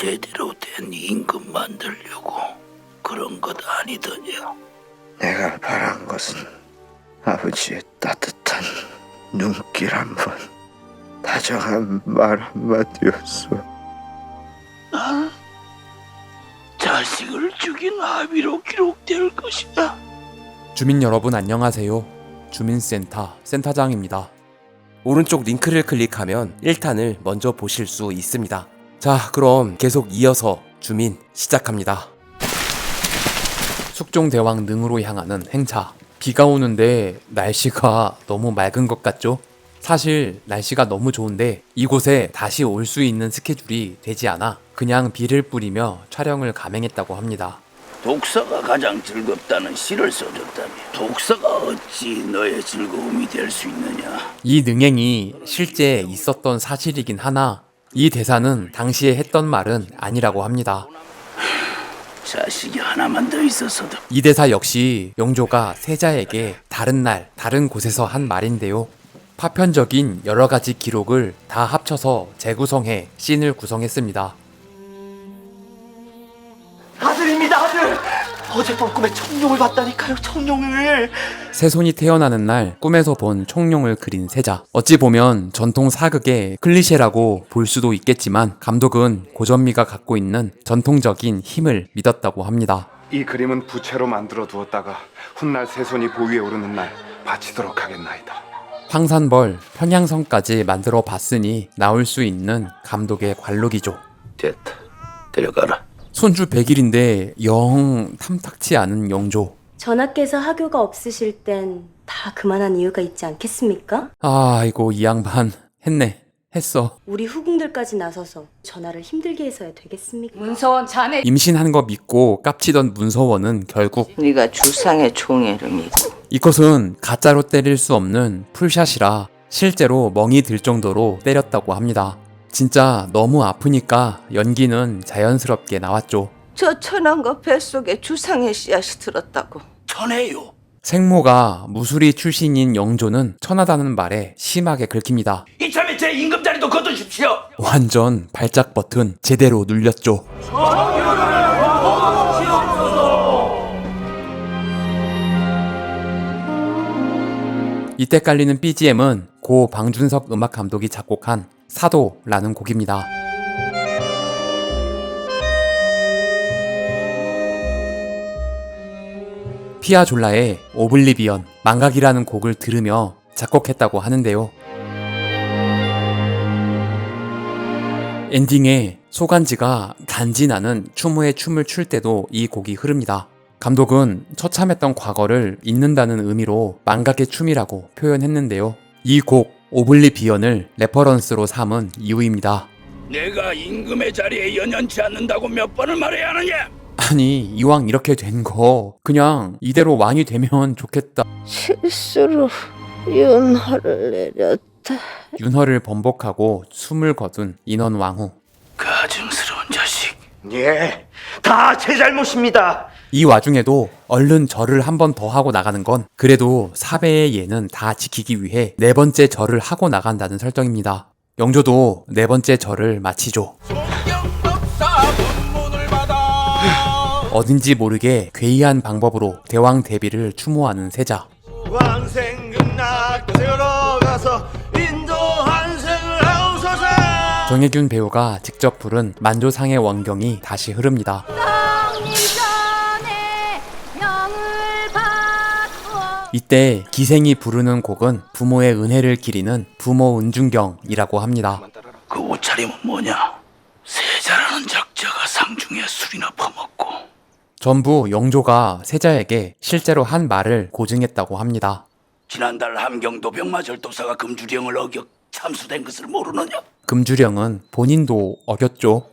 제대로 된 임금 만들려고 그런 것 아니더냐? 내가 바란 것은 아버지의 따뜻한 눈길 한 번, 다정한 말 한마디였어. 난 자식을 죽인 아비로 기록될 것이다. 주민 여러분 안녕하세요. 주민센터 센터장입니다. 오른쪽 링크를 클릭하면 1탄을 먼저 보실 수 있습니다. 자, 그럼 계속 이어서 주민 시작합니다. 숙종대왕 능으로 향하는 행차. 비가 오는데 날씨가 너무 맑은 것 같죠? 사실 날씨가 너무 좋은데 이곳에 다시 올 수 있는 스케줄이 되지 않아 그냥 비를 뿌리며 촬영을 감행했다고 합니다. 독서가 가장 즐겁다는 시를 써줬다며 독서가 어찌 너의 즐거움이 될 수 있느냐? 이 능행이 실제 있었던 사실이긴 하나 이 대사는 당시에 했던 말은 아니라고 합니다. 자식이 하나만 더 있었어도. 이 대사 역시 영조가 세자에게 다른 날 다른 곳에서 한 말인데요. 파편적인 여러 가지 기록을 다 합쳐서 재구성해 씬을 구성했습니다. 아들입니다, 아들! 어젯밤 꿈에 청룡을 봤다니까요, 청룡을! 새손이 태어나는 날 꿈에서 본 청룡을 그린 세자. 어찌 보면 전통 사극의 클리셰라고 볼 수도 있겠지만 감독은 고전미가 갖고 있는 전통적인 힘을 믿었다고 합니다. 이 그림은 부채로 만들어 두었다가 훗날 새손이 보위에 오르는 날 바치도록 하겠나이다. 황산벌, 평양성까지 만들어 봤으니 나올 수 있는 감독의 관록이죠. 됐다. 데려가라. 손주 100일인데 영 탐탁치 않은 영조. 전하께서 하교가 없으실 땐 다 그만한 이유가 있지 않겠습니까? 아이고 이 양반 했어. 우리 후궁들까지 나서서 전하를 힘들게 해서야 되겠습니까? 문서원 자네 임신한 거 믿고 깝치던 문서원은 결국 네가 주상의 총애를 믿고 이것은 가짜로 때릴 수 없는 풀샷이라 실제로 멍이 들 정도로 때렸다고 합니다. 진짜 너무 아프니까 연기는 자연스럽게 나왔죠. 저 천한거 뱃속에 주상의 씨앗이 들었다고. 천해요. 생모가 무술이 출신인 영조는 천하다는 말에 심하게 긁힙니다. 이참에 제 임금자리도 거두십시오. 완전 발작 버튼 제대로 눌렸죠. 이때 깔리는 BGM은 고 방준석 음악 감독이 작곡한 사도라는 곡입니다. 피아졸라의 오블리비언, 망각이라는 곡을 들으며 작곡했다고 하는데요. 엔딩에 소간지가 간지나는 추모의 춤을 출 때도 이 곡이 흐릅니다. 감독은 처참했던 과거를 잊는다는 의미로 망각의 춤이라고 표현했는데요. 이 곡 오블리비언을 레퍼런스로 삼은 이유입니다. 내가 임금의 자리에 연연치 않는다고 몇 번을 말해야 하느냐? 아니 이왕 이렇게 된 거 그냥 이대로 왕이 되면 좋겠다. 실수로 윤허를 내렸다. 윤허를 번복하고 숨을 거둔 인원왕후. 가증스러운 자식. 예, 다 제 잘못입니다. 이 와중에도 얼른 절을 한 번 더 하고 나가는 건 그래도 사배의 예는 다 지키기 위해 네 번째 절을 하고 나간다는 설정입니다. 영조도 네 번째 절을 마치죠. 어딘지 모르게 괴이한 방법으로 대왕 대비를 추모하는 세자. 왕생극락 들어가서 인도 한생을 하옵소서. 정혜균 배우가 직접 부른 만조상의 원경이 다시 흐릅니다. 이때 기생이 부르는 곡은 부모의 은혜를 기리는 부모 은중경이라고 합니다. 그 옷차림은 뭐냐? 세자라는 작자가 상중에 술이나 퍼먹고. 전부 영조가 세자에게 실제로 한 말을 고증했다고 합니다. 지난달 함경도 병마절도사가 금주령을 어겨 참수된 것을 모르느냐? 금주령은 본인도 어겼죠.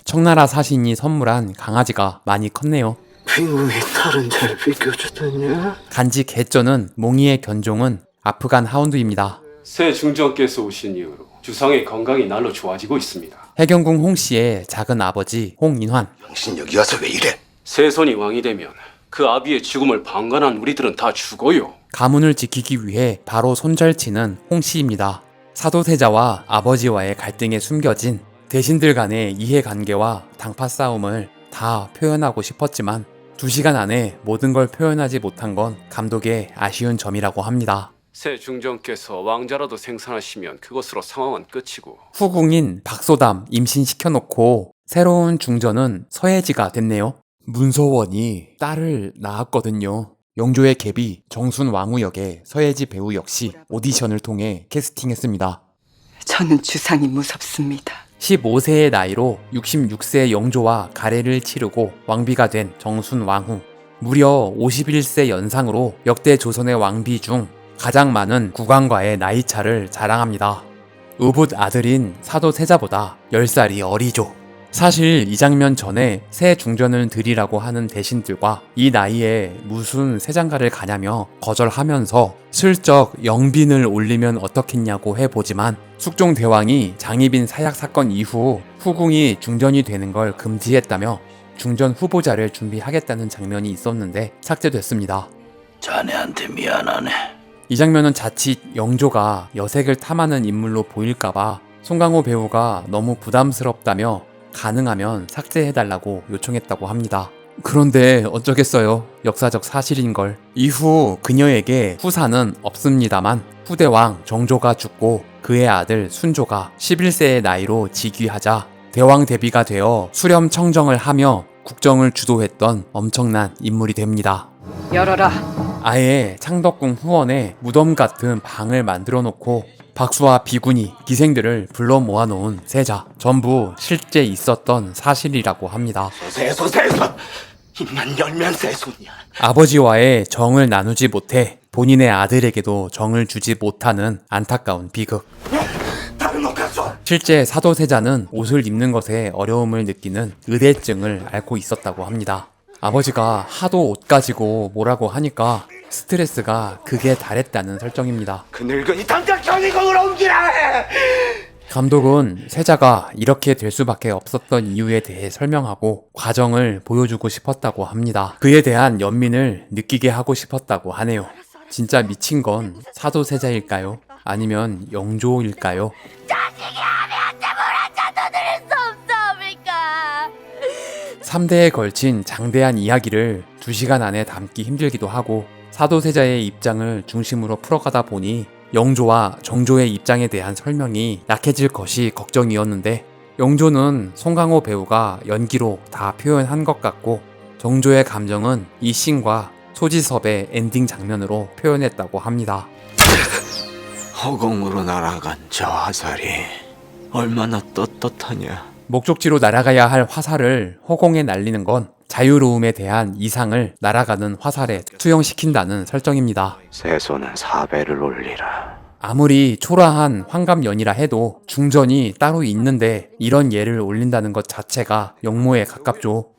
청나라 사신이 선물한 강아지가 많이 컸네요. 빙의 털은 잘 비껴주더냐? 간지 개쩌는 몽이의 견종은 아프간 하운드입니다. 새 중정께서 오신 이후로 주상의 건강이 날로 좋아지고 있습니다. 해경궁 홍씨의 작은 아버지 홍인환. 당신 여기 와서 왜 이래? 새손이 왕이 되면 그 아비의 죽음을 방관한 우리들은 다 죽어요. 가문을 지키기 위해 바로 손절치는 홍씨입니다. 사도세자와 아버지와의 갈등에 숨겨진 대신들 간의 이해관계와 당파 싸움을 다 표현하고 싶었지만 2시간 안에 모든 걸 표현하지 못한 건 감독의 아쉬운 점이라고 합니다. 새 중전께서 왕자라도 생산하시면 그것으로 상황은 끝이고 후궁인 박소담 임신시켜놓고 새로운 중전은 서예지가 됐네요. 문서원이 딸을 낳았거든요. 영조의 갭이 정순왕후 역의 서예지 배우 역시 오디션을 통해 캐스팅했습니다. 저는 주상이 무섭습니다. 15세의 나이로 66세 영조와 가례를 치르고 왕비가 된 정순왕후. 무려 51세 연상으로 역대 조선의 왕비 중 가장 많은 국왕과의 나이차를 자랑합니다. 의붓 아들인 사도세자보다 10살이 어리죠. 사실 이 장면 전에 새 중전을 드리라고 하는 대신들과 이 나이에 무슨 새장가를 가냐며 거절하면서 슬쩍 영빈을 올리면 어떻겠냐고 해보지만 숙종대왕이 장희빈 사약 사건 이후 후궁이 중전이 되는 걸 금지했다며 중전 후보자를 준비하겠다는 장면이 있었는데 삭제됐습니다. 자네한테 미안하네. 이 장면은 자칫 영조가 여색을 탐하는 인물로 보일까봐 송강호 배우가 너무 부담스럽다며 가능하면 삭제해달라고 요청했다고 합니다. 그런데 어쩌겠어요. 역사적 사실인걸. 이후 그녀에게 후사는 없습니다만 후대왕 정조가 죽고 그의 아들 순조가 11세의 나이로 즉위하자 대왕 대비가 되어 수렴 청정을 하며 국정을 주도했던 엄청난 인물이 됩니다. 열어라. 아예 창덕궁 후원에 무덤 같은 방을 만들어 놓고 박수와 비구니, 기생들을 불러 모아놓은 세자. 전부 실제 있었던 사실이라고 합니다. 세손 입만 열면 세손이야. 아버지와의 정을 나누지 못해 본인의 아들에게도 정을 주지 못하는 안타까운 비극. 다른 옷 가져. 실제 사도세자는 옷을 입는 것에 어려움을 느끼는 의대증을 앓고 있었다고 합니다. 아버지가 하도 옷 가지고 뭐라고 하니까 스트레스가 극에 달했다는 설정입니다. 그 늙은이 당장 경희궁으로 옮기라 해. 감독은 세자가 이렇게 될 수밖에 없었던 이유에 대해 설명하고 과정을 보여주고 싶었다고 합니다. 그에 대한 연민을 느끼게 하고 싶었다고 하네요. 진짜 미친 건 사도세자일까요? 아니면 영조일까요? 자식이 아내한테 뭘 한자도 들을 수 없사옵니까? 3대에 걸친 장대한 이야기를 2시간 안에 담기 힘들기도 하고 사도세자의 입장을 중심으로 풀어가다 보니 영조와 정조의 입장에 대한 설명이 약해질 것이 걱정이었는데 영조는 송강호 배우가 연기로 다 표현한 것 같고 정조의 감정은 이 씬과 소지섭의 엔딩 장면으로 표현했다고 합니다. 허공으로 날아간 저 화살이 얼마나 떳떳하냐. 목적지로 날아가야 할 화살을 허공에 날리는 건 자유로움에 대한 이상을 날아가는 화살에 투영시킨다는 설정입니다. 세손은 사배를 올리라. 아무리 초라한 환갑연이라 해도 중전이 따로 있는데 이런 예를 올린다는 것 자체가 역모에 가깝죠.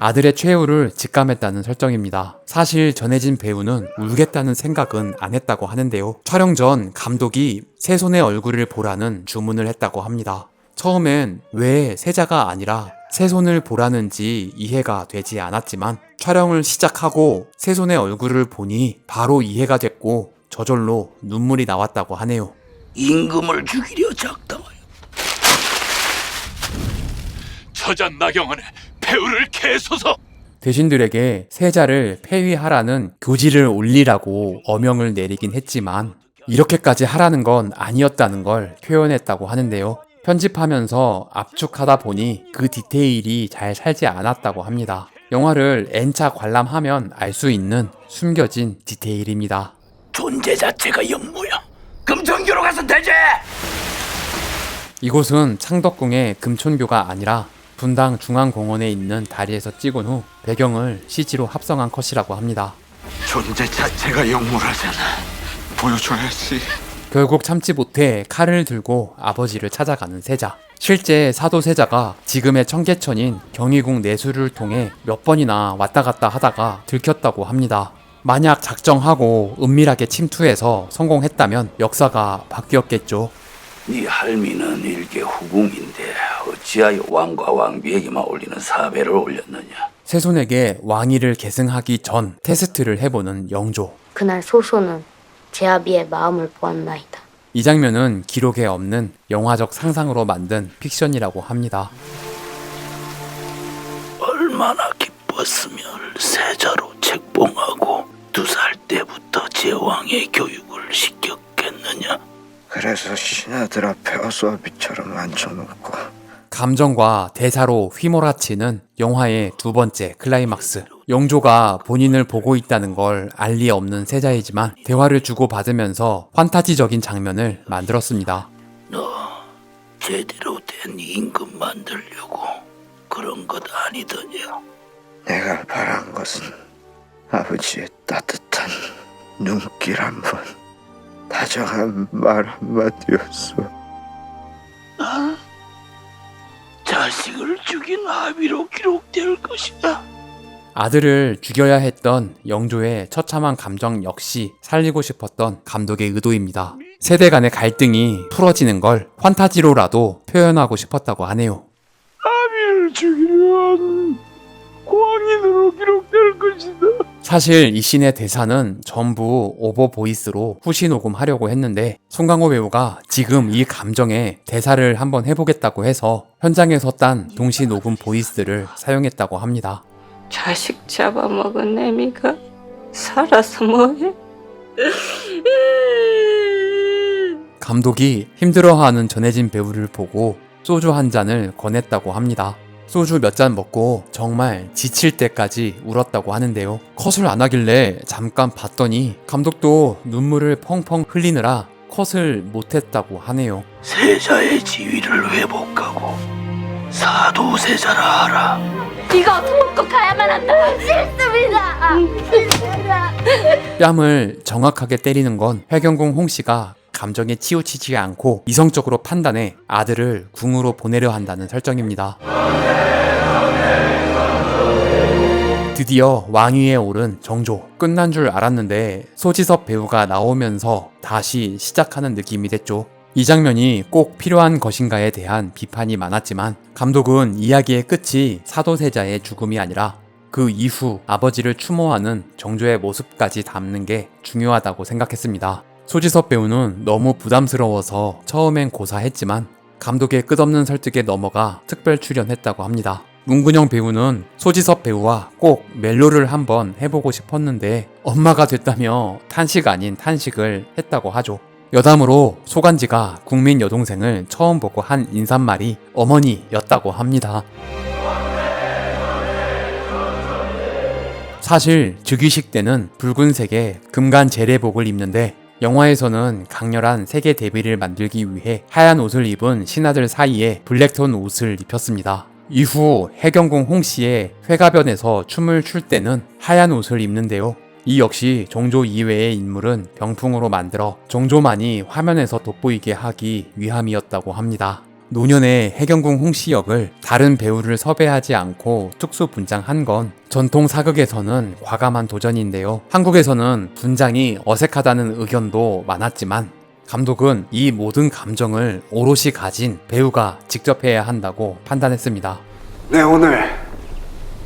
아들의 최후를 직감했다는 설정입니다. 사실 전해진 배우는 울겠다는 생각은 안 했다고 하는데요. 촬영 전 감독이 세손의 얼굴을 보라는 주문을 했다고 합니다. 처음엔 왜 세자가 아니라 세손을 보라는지 이해가 되지 않았지만 촬영을 시작하고 세손의 얼굴을 보니 바로 이해가 됐고 저절로 눈물이 나왔다고 하네요. 임금을 죽이려 작당하여 처잔 나경원에 배우를 개소서. 대신들에게 세자를 폐위하라는 교지를 올리라고 어명을 내리긴 했지만 이렇게까지 하라는 건 아니었다는 걸 표현했다고 하는데요. 편집하면서 압축하다 보니 그 디테일이 잘 살지 않았다고 합니다. 영화를 N차 관람하면 알 수 있는 숨겨진 디테일입니다. 존재 자체가 역모야. 금천교로 가서 되지. 이곳은 창덕궁의 금촌교가 아니라 분당 중앙공원에 있는 다리에서 찍은 후 배경을 CG로 합성한 컷이라고 합니다. 존재 자체가 영물하잖아. 보여줘야지. 결국 참지 못해 칼을 들고 아버지를 찾아가는 세자. 실제 사도세자가 지금의 청계천인 경희궁 내수를 통해 몇 번이나 왔다 갔다 하다가 들켰다고 합니다. 만약 작정하고 은밀하게 침투해서 성공했다면 역사가 바뀌었겠죠. 네 할미는 일개 후궁인데 어찌하여 왕과 왕비에게만 올리는 사배를 올렸느냐. 세손에게 왕위를 계승하기 전 테스트를 해보는 영조. 그날 소소는 제아비의 마음을 보았나이다. 이 장면은 기록에 없는 영화적 상상으로 만든 픽션이라고 합니다. 얼마나 기뻤으면 세자로 책봉하고 2살 때부터 제왕의 교육을 시켰겠느냐. 그래서 신하들 앞에 어수아비처럼 앉혀놓고 감정과 대사로 휘몰아치는 영화의 두 번째 클라이막스. 영조가 본인을 보고 있다는 걸 알 리 없는 세자이지만 대화를 주고받으면서 환타지적인 장면을 만들었습니다. 너 제대로 된 임금 만들려고 그런 것 아니더냐. 내가 바란 것은 아버지의 따뜻한 눈길 한 번, 다정한 말 한마디였어. 자식을 죽인 아비로 기록될 것이다. 아들을 죽여야 했던 영조의 처참한 감정 역시 살리고 싶었던 감독의 의도입니다. 세대 간의 갈등이 풀어지는 걸 환타지로라도 표현하고 싶었다고 하네요. 아비를 죽이면 광인으로 기록될 것이다. 사실 이 씬의 대사는 전부 오버 보이스로 후시 녹음하려고 했는데 송강호 배우가 지금 이 감정에 대사를 한번 해보겠다고 해서 현장에서 딴 동시 녹음 보이스를 사용했다고 합니다. 자식 잡아먹은 애미가 살아서 뭐해? 감독이 힘들어하는 전혜진 배우를 보고 소주 한 잔을 권했다고 합니다. 소주 몇 잔 먹고 정말 지칠 때까지 울었다고 하는데요. 컷을 안 하길래 잠깐 봤더니 감독도 눈물을 펑펑 흘리느라 컷을 못했다고 하네요. 세자의 지위를 회복하고 사도세자라 하라. 이거 꼭 가야만 한다. 싫습니다. 뺨을 정확하게 때리는 건 회경궁 홍씨가 감정에 치우치지 않고 이성적으로 판단해 아들을 궁으로 보내려 한다는 설정입니다. 드디어 왕위에 오른 정조. 끝난 줄 알았는데 소지섭 배우가 나오면서 다시 시작하는 느낌이 됐죠. 이 장면이 꼭 필요한 것인가에 대한 비판이 많았지만 감독은 이야기의 끝이 사도세자의 죽음이 아니라 그 이후 아버지를 추모하는 정조의 모습까지 담는 게 중요하다고 생각했습니다. 소지섭 배우는 너무 부담스러워서 처음엔 고사했지만 감독의 끝없는 설득에 넘어가 특별 출연했다고 합니다. 문근영 배우는 소지섭 배우와 꼭 멜로를 한번 해보고 싶었는데 엄마가 됐다며 탄식 아닌 탄식을 했다고 하죠. 여담으로 소간지가 국민 여동생을 처음 보고 한 인사말이 어머니였다고 합니다. 사실 즉위식 때는 붉은색의 금간 제례복을 입는데 영화에서는 강렬한 세계 대비를 만들기 위해 하얀 옷을 입은 신하들 사이에 블랙톤 옷을 입혔습니다. 이후 해경궁 홍씨의 회가변에서 춤을 출 때는 하얀 옷을 입는데요. 이 역시 정조 이외의 인물은 병풍으로 만들어 정조만이 화면에서 돋보이게 하기 위함이었다고 합니다. 노년의 해경궁 홍씨 역을 다른 배우를 섭외하지 않고 특수 분장한 건 전통 사극에서는 과감한 도전인데요. 한국에서는 분장이 어색하다는 의견도 많았지만 감독은 이 모든 감정을 오롯이 가진 배우가 직접 해야 한다고 판단했습니다. 네, 오늘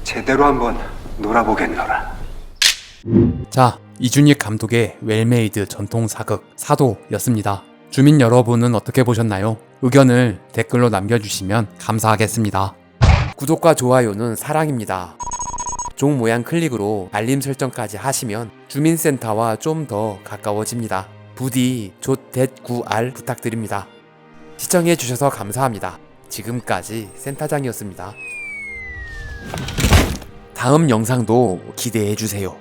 제대로 한번 놀아보겠노라. 자, 이준익 감독의 웰메이드 전통 사극 사도였습니다. 주민 여러분은 어떻게 보셨나요? 의견을 댓글로 남겨주시면 감사하겠습니다. 구독과 좋아요는 사랑입니다. 종 모양 클릭으로 알림 설정까지 하시면 주민센터와 좀 더 가까워집니다. 부디 조.9R 부탁드립니다. 시청해주셔서 감사합니다. 지금까지 센터장이었습니다. 다음 영상도 기대해주세요.